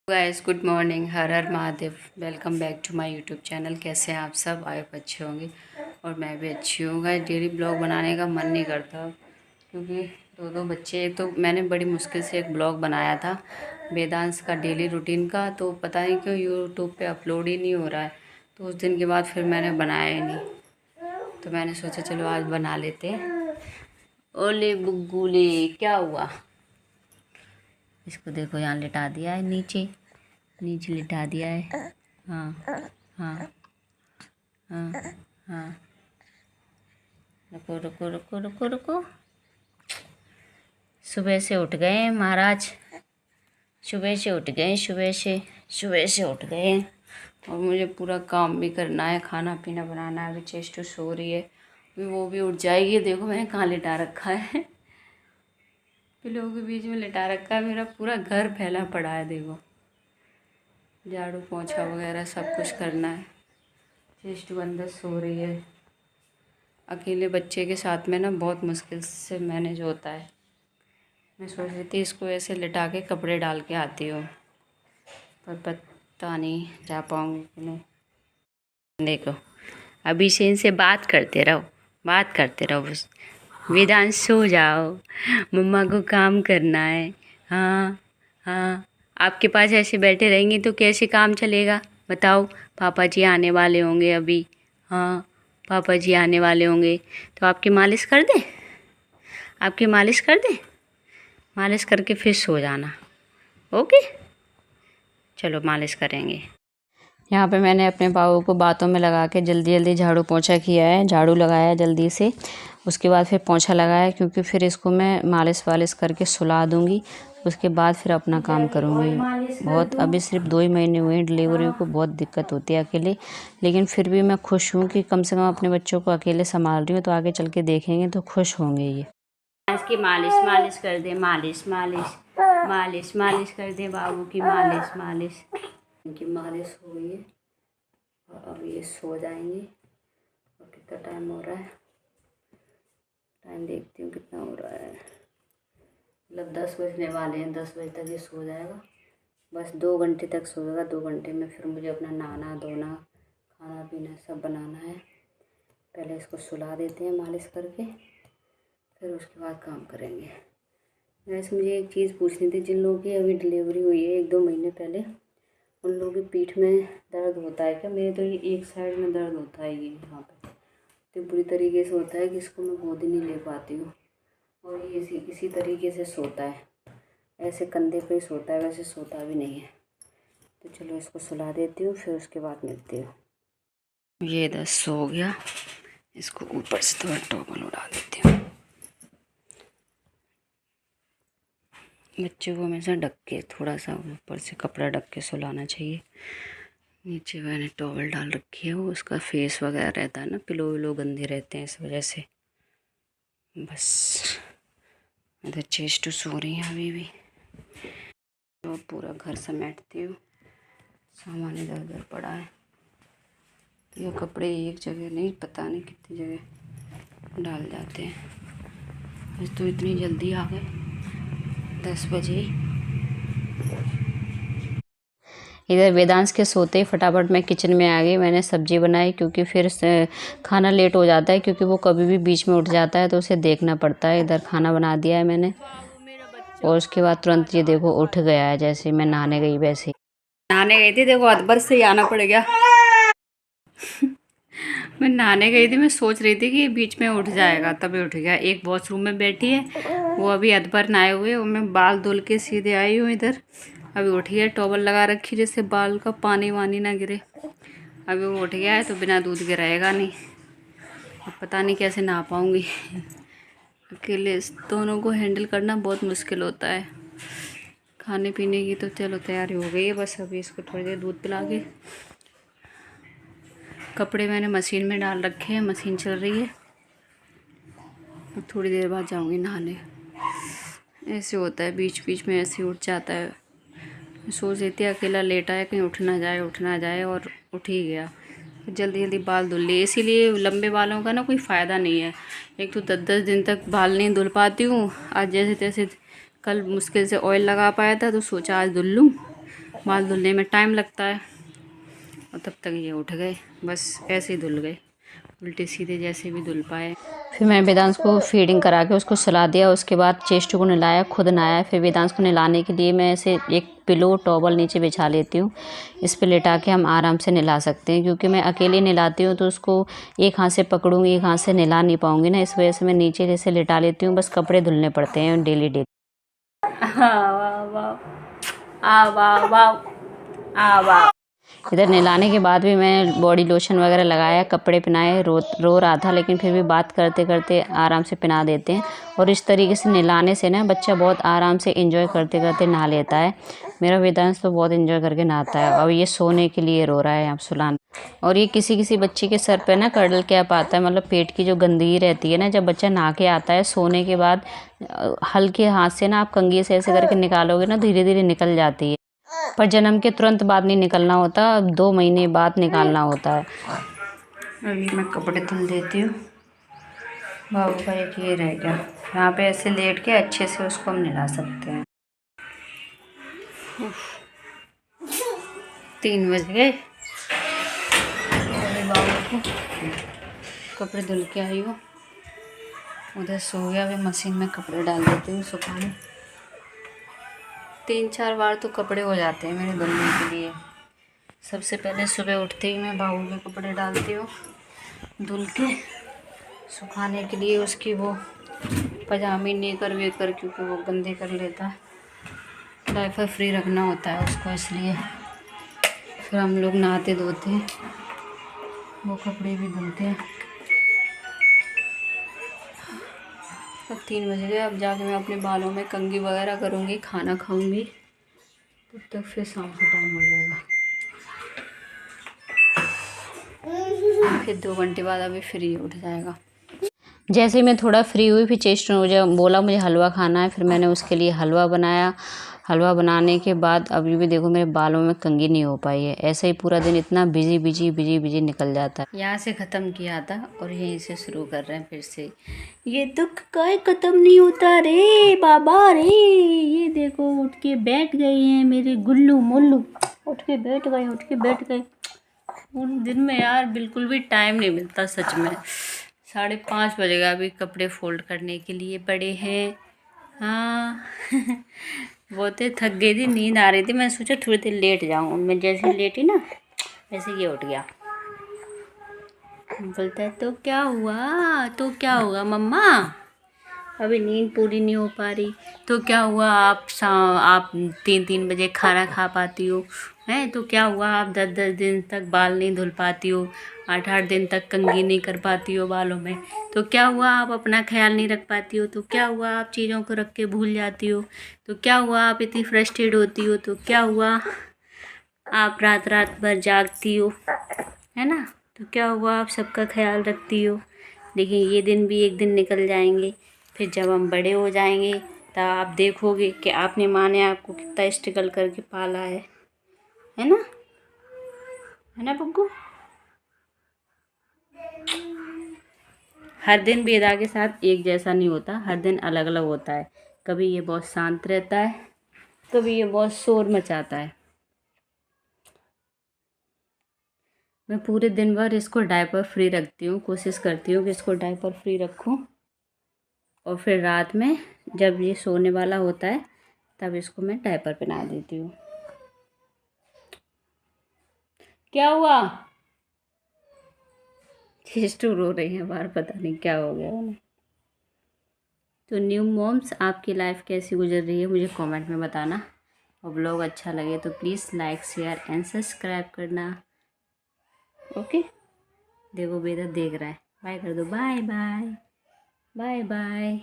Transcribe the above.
Guys good morning. हर हर Mahadev. Welcome back to my YouTube channel. कैसे हैं आप सब? आई होप अच्छे होंगे और मैं भी अच्छी हूँ। गाइस डेली ब्लॉग बनाने का मन नहीं करता क्योंकि दो बच्चे। एक तो मैंने बड़ी मुश्किल से एक ब्लॉग बनाया था वेदांश का डेली रूटीन का, तो पता नहीं क्यों यूट्यूब पे अपलोड ही नहीं हो रहा है। तो उस दिन के बाद फिर मैंने बनाया ही नहीं, तो मैंने सोचा चलो आज बना लेते हैं। ओले बुग्गूले, क्या हुआ? इसको देखो यहाँ लिटा दिया है, नीचे नीचे लिटा दिया है। हाँ हाँ हाँ हाँ। रुको रुको रुको रुको रुको। सुबह से उठ गए हैं महाराज, सुबह से उठ गए, सुबह से उठ गए हैं। और मुझे पूरा काम भी करना है, खाना पीना बनाना है। अभी चेस्ट सो रही है, अभी वो भी उठ जाएगी। देखो मैंने कहाँ लिटा रखा है, पिलों के बीच में लिटा रखा है। मेरा पूरा घर फैला पड़ा है। देखो झाड़ू पोछा वगैरह सब कुछ करना है। चेस्ट अंदर सो रही है। अकेले बच्चे के साथ में ना बहुत मुश्किल से मैनेज होता है। मैं सोच रही थी इसको ऐसे लिटा के कपड़े डाल के आती हूँ, पर पता नहीं जा पाऊँगी कि नहीं। देखो अभी से इनसे बात करते रहो, बात करते रहो। बस वेदांश सो जाओ, मम्मा को काम करना है। हाँ हाँ, आपके पास ऐसे बैठे रहेंगे तो कैसे काम चलेगा बताओ? पापा जी आने वाले होंगे अभी। हाँ पापा जी आने वाले होंगे तो आपकी मालिश कर दें, आपकी मालिश कर दें। मालिश करके फिर सो जाना। ओके चलो मालिश करेंगे। यहाँ पे मैंने अपने बाबू को बातों में लगा के जल्दी जल्दी झाड़ू पोंछा किया है, झाड़ू लगाया जल्दी से। उसके बाद फिर पोंछा लगाया क्योंकि फिर इसको मैं मालिश वालिश करके सुला दूँगी। उसके बाद फिर अपना काम करूँगी। बहुत अभी सिर्फ 2 ही महीने हुए हैं डिलीवरी को, बहुत दिक्कत होती है अकेले, लेकिन फिर भी मैं खुश हूँ कि कम से कम अपने बच्चों को अकेले संभाल रही हूँ। तो आगे चल के देखेंगे तो खुश होंगे ये। इसकी मालिश मालिश कर दे, मालिश मालिश मालिश मालिश कर दे बाबू की, मालिश मालिश। इनकी मालिश हो गई है और अब ये सो जाएंगे। और कितना टाइम हो रहा है, टाइम देखती हूँ कितना हो रहा है। मतलब 10 बजने वाले हैं। 10 बजे तक ये सो जाएगा। बस 2 घंटे तक सोएगा। 2 घंटे में फिर मुझे अपना नहाना धोना खाना पीना सब बनाना है। पहले इसको सुला देते हैं मालिश करके, फिर उसके बाद काम करेंगे। वैसे मुझे एक चीज़ पूछनी थी, जिन लोगों की अभी डिलीवरी हुई है 1-2 महीने पहले, उन लोगों की पीठ में दर्द होता है क्या? मेरे तो ये एक साइड में दर्द होता है, ये यहाँ पे तो बुरी तरीके से होता है कि इसको मैं गोद ही नहीं ले पाती हूँ। और ये इसी तरीके से सोता है, ऐसे कंधे पे ही सोता है, वैसे सोता भी नहीं है। तो चलो इसको सुला देती हूँ, फिर उसके बाद मिलती हूँ। ये 10 सो गया, इसको ऊपर से थोड़ा टॉवल उड़ा देती हूँ। बच्चे को हमेशा ढक के, थोड़ा सा ऊपर से कपड़ा ढक के सुलाना चाहिए। नीचे मैंने टॉवल डाल रखी है, वो उसका फेस वगैरह रहता है ना, पिलो विलो गंदे रहते हैं इस वजह से। बस इधर चेस्ट सो रही है अभी भी। तो पूरा घर समेटती हूँ, सामान इधर उधर पड़ा है। तो ये कपड़े एक जगह नहीं, पता नहीं कितनी जगह डाल जाते हैं। बस तो इतनी जल्दी आ गए 10 बजे। इधर वेदांश के सोते ही फटाफट मैं किचन में आ गई। मैंने सब्जी बनाई क्योंकि फिर खाना लेट हो जाता है, क्योंकि वो कभी भी बीच में उठ जाता है तो उसे देखना पड़ता है। इधर खाना बना दिया है मैंने, और उसके बाद तुरंत ये देखो उठ गया है। जैसे मैं नहाने गई वैसे नहाने गई थी, देखो अदबर से ही आना पड़ गया। मैं नहाने गई थी, मैं सोच रही थी कि ये बीच में उठ जाएगा, तभी उठ गया। एक वॉशरूम में बैठी है, वो अभी अदबर नहाए हुए, और मैं बाल धुल के सीधे आई हूँ इधर। अभी उठ गया, टॉवल लगा रखी जिससे बाल का पानी वानी ना गिरे। अभी वो उठ गया है तो बिना दूध के रहेगा नहीं। अब पता नहीं कैसे नहा पाऊँगी। अकेले इस दोनों को हैंडल करना बहुत मुश्किल होता है। खाने पीने की तो चलो तैयारी हो गई है, बस अभी इसको थोड़ी देर दूध पिला के। कपड़े मैंने मशीन में डाल रखे हैं, मशीन चल रही है। अब थोड़ी देर बाद जाऊंगी नहाने। ऐसे होता है, बीच बीच में ऐसे उठ जाता है। सोच रही थी अकेला लेटा है, कहीं उठ ना जाए, और उठ ही गया। जल्दी जल्दी बाल धुल लिए। इसीलिए लंबे बालों का ना कोई फ़ायदा नहीं है। एक तो 10-10 दिन तक बाल नहीं धुल पाती हूँ। आज जैसे तैसे कल मुश्किल से ऑयल लगा पाया था, तो सोचा आज धुल लूँ। बाल धुलने में टाइम लगता है और तब तक ये उठ गए, बस ऐसे ही धुल गए, उल्टे सीधे जैसे भी धुल पाए। फिर मैं वेदांश को फीडिंग करा के उसको सुला दिया, उसके बाद चेस्टू को नहलाया, खुद नहाया। फिर वेदांश को नहलाने के लिए मैं ऐसे एक पिलो टॉवल नीचे बिछा लेती हूँ, इस पे लेटा के हम आराम से नहला सकते हैं, क्योंकि मैं अकेले नहलाती हूँ तो उसको एक हाथ से पकड़ूंगी, एक हाथ से नहला नहीं पाऊंगी ना, इस वजह से मैं नीचे जैसे लेटा लेती हूँ। बस कपड़े धुलने पड़ते हैं डेली डेली। वाह वाह वाह वाह वाह। इधर नहलाने के बाद भी मैं बॉडी लोशन वगैरह लगाया, कपड़े पहनाए। रो रहा था लेकिन फिर भी बात करते करते आराम से पहना देते हैं। और इस तरीके से नहलाने से ना बच्चा बहुत आराम से एंजॉय करते करते नहा लेता है। मेरा वेदांश तो बहुत एंजॉय करके नहाता है। अब ये सोने के लिए रो रहा है अब सुलाने। और ये किसी किसी बच्चे के सर पे ना कर्डल कैप आता है, मतलब पेट की जो गंदगी रहती है ना, जब बच्चा नहा के आता है सोने के बाद हल्के हाथ से ना आप कंघी से ऐसे करके निकालोगे ना, धीरे धीरे निकल जाती है। पर जन्म के तुरंत बाद नहीं निकलना होता, 2 महीने बाद निकालना होता है। अभी मैं कपड़े धुल देती हूँ। बाबू का एक ये रह गया, यहाँ पे ऐसे लेट के अच्छे से उसको हम नहला सकते हैं। 3 बज गए। अभी बाबू को कपड़े धुल के आई हूँ, उधर सो गया। अभी मशीन में कपड़े डाल देती हूँ सुखाने। 3-4 बार तो कपड़े हो जाते हैं मेरे धुलने के लिए। सबसे पहले सुबह उठते ही मैं बाबू के कपड़े डालती हूँ धुल के सुखाने के लिए। उसकी वो पजामी नेकर वेकर, क्योंकि वो गंदे कर लेता है, डायपर फ्री रखना होता है उसको, इसलिए फिर हम लोग नहाते धोते हैं, वो कपड़े भी धुलते हैं। अब 3 बज गए। अब जाके मैं अपने बालों में कंघी वगैरह करूँगी, खाना खाऊँगी, तब तक फिर शाम का टाइम हो जाएगा। फिर 2 घंटे बाद अभी फ्री उठ जाएगा। जैसे मैं थोड़ा फ्री हुई फिर चेस्ट मुझे बोला मुझे हलवा खाना है, फिर मैंने उसके लिए हलवा बनाया। हलवा बनाने के बाद अभी भी देखो मेरे बालों में कंघी नहीं हो पाई है। ऐसे ही पूरा दिन इतना बिजी निकल जाता है। यहाँ से ख़त्म किया था और यहीं से शुरू कर रहे हैं फिर से। ये दुख कोई ख़त्म नहीं होता रे बाबा रे। ये देखो उठ के बैठ गए हैं मेरे गुल्लू मुल्लू, उठ के बैठ गए। उन दिन में यार बिल्कुल भी टाइम नहीं मिलता सच में। 5:30 बजेगा, अभी कपड़े फोल्ड करने के लिए पड़े हैं। हाँ बहुत थक गई थी, नींद आ रही थी, मैं सोचा थोड़ी देर लेट जाऊँ। मैं जैसे लेटी ना वैसे ये उठ गया, बोलता है तो क्या हुआ मम्मा, अभी नींद पूरी नहीं हो पा रही तो क्या हुआ, आप 3 बजे खाना खा पाती हो हैं, तो क्या हुआ आप 10 दिन तक बाल नहीं धुल पाती हो, 8 दिन तक कंघी नहीं कर पाती हो बालों में, तो क्या हुआ आप अपना ख्याल नहीं रख पाती हो, तो क्या हुआ आप चीज़ों को रख के भूल जाती हो, तो क्या हुआ आप इतनी फ्रस्ट्रेट होती हो, तो क्या हुआ आप रात भर जागती हो, है ना, तो क्या हुआ आप सबका ख्याल रखती हो। लेकिन ये दिन भी एक दिन निकल जाएंगे, फिर जब हम बड़े हो जाएंगे तब आप देखोगे कि आपने माँ ने आपको कितना स्ट्रगल करके पाला है ना बग्गू। हर दिन वेदा के साथ एक जैसा नहीं होता, हर दिन अलग अलग होता है। कभी ये बहुत शांत रहता है, कभी ये बहुत शोर मचाता है। मैं पूरे दिन भर इसको डायपर फ्री रखती हूँ, कोशिश करती हूँ कि इसको डायपर फ्री रखूँ, और फिर रात में जब ये सोने वाला होता है तब इसको मैं डायपर पहना देती हूँ। क्या हुआ, चेस्टू रो रही है बाहर, पता नहीं क्या हो गया उन्हें। तो न्यू मॉम्स आपकी लाइफ कैसी गुजर रही है मुझे कमेंट में बताना, और ब्लॉग अच्छा लगे तो please like share and subscribe करना। ओके, देखो बेटा देख रहा है, बाय कर दो, बाय बाय बाय बाय।